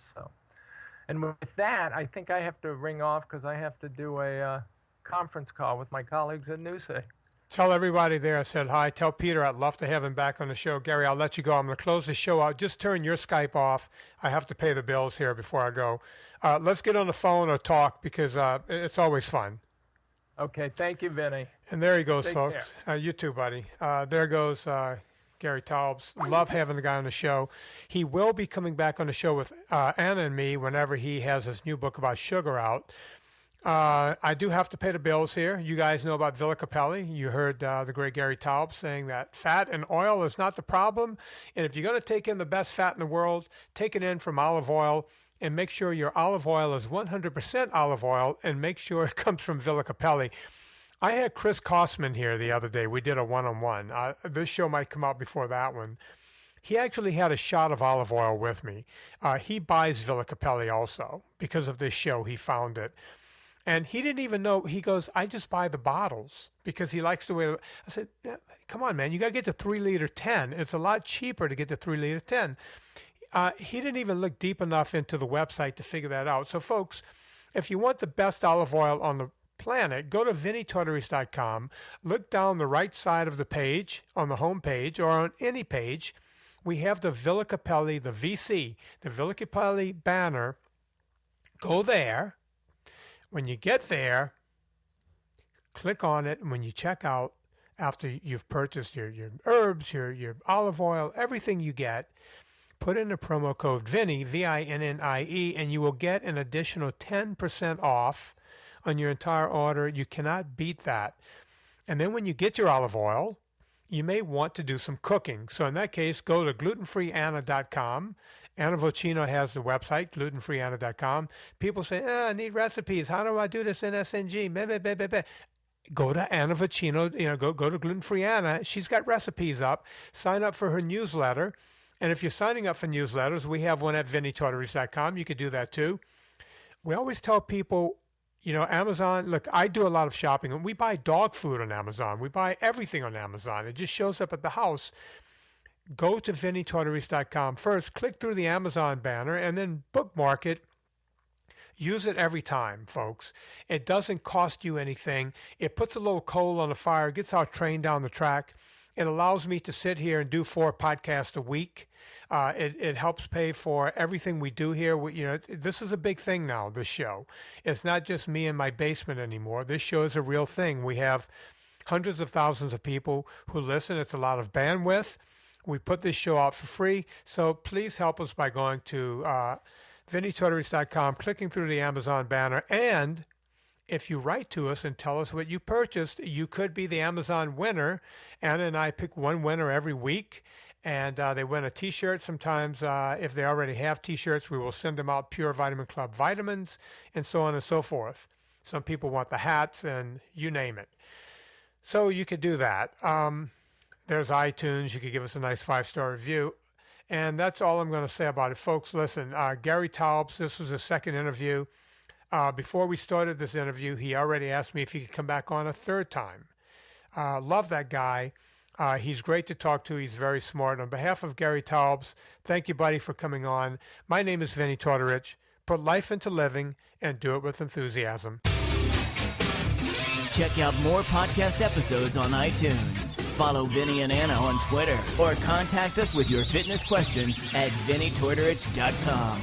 And with that, I think I have to ring off because I have to do a conference call with my colleagues at Newsay. Tell everybody there I said hi. Tell Peter I'd love to have him back on the show. Gary, I'll let you go. I'm going to close the show out. Just turn your Skype off. I have to pay the bills here before I go. Let's get on the phone or talk because it's always fun. Okay. Thank you, Vinny. And there he goes, Take folks. You too, buddy. There goes Gary Taubes. Love having the guy on the show. He will be coming back on the show with Anna and me whenever he has his new book about sugar out. I do have to pay the bills here. You guys know about Villa Capelli. You heard the great Gary Taubes saying that fat and oil is not the problem. And if you're going to take in the best fat in the world, take it in from olive oil and make sure your olive oil is 100% olive oil and make sure it comes from Villa Capelli. I had Chris Kosman here the other day. We did a one-on-one. This show might come out before that one. He actually had a shot of olive oil with me. He buys Villa Capelli also. Because of this show, he found it. And he didn't even know. He goes, I just buy the bottles because he likes the way. I said, yeah, come on, man. You got to get the 3-liter 10. It's a lot cheaper to get the 3-liter 10. He didn't even look deep enough into the website to figure that out. So, folks, if you want the best olive oil on the planet, go to vinnytortorich.com. Look down the right side of the page, on the home page, or on any page. We have the Villa Capelli, the VC, the Villa Capelli banner. Go there. When you get there, click on it, and when you check out, after you've purchased your herbs, your olive oil, everything you get, put in the promo code VINNIE, VINNIE, and you will get an additional 10% off on your entire order. You cannot beat that. And then when you get your olive oil, you may want to do some cooking. So in that case, go to glutenfreeanna.com. Anna Vocino has the website, glutenfreeanna.com. People say, I need recipes. How do I do this in SNG? Blah, blah, blah, blah, blah. Go to Anna Vocino, go to Gluten Free Anna. She's got recipes up. Sign up for her newsletter. And if you're signing up for newsletters, we have one at vinnytortorich.com. You could do that too. We always tell people, Amazon, look, I do a lot of shopping, and we buy dog food on Amazon. We buy everything on Amazon. It just shows up at the house. Go to vinnytortorich.com first, click through the Amazon banner, and then bookmark it. Use it every time, folks. It doesn't cost you anything. It puts a little coal on the fire, gets our train down the track. It allows me to sit here and do 4 podcasts a week. It helps pay for everything we do here. This is a big thing now, this show. It's not just me in my basement anymore. This show is a real thing. We have hundreds of thousands of people who listen. It's a lot of bandwidth. We put this show out for free. So please help us by going to vinnytortorich.com, clicking through the Amazon banner, and if you write to us and tell us what you purchased, you could be the Amazon winner. Anna and I pick one winner every week, and they win a T-shirt. Sometimes if they already have T-shirts, we will send them out Pure Vitamin Club vitamins and so on and so forth. Some people want the hats and you name it. So you could do that. There's iTunes. You could give us a nice 5-star review. And that's all I'm going to say about it. Folks, listen, Gary Taubes, this was his second interview. Before we started this interview, he already asked me if he could come back on a third time. Love that guy. He's great to talk to. He's very smart. On behalf of Gary Taubes, thank you, buddy, for coming on. My name is Vinny Tortorich. Put life into living and do it with enthusiasm. Check out more podcast episodes on iTunes. Follow Vinny and Anna on Twitter or contact us with your fitness questions at vinnytortorich.com.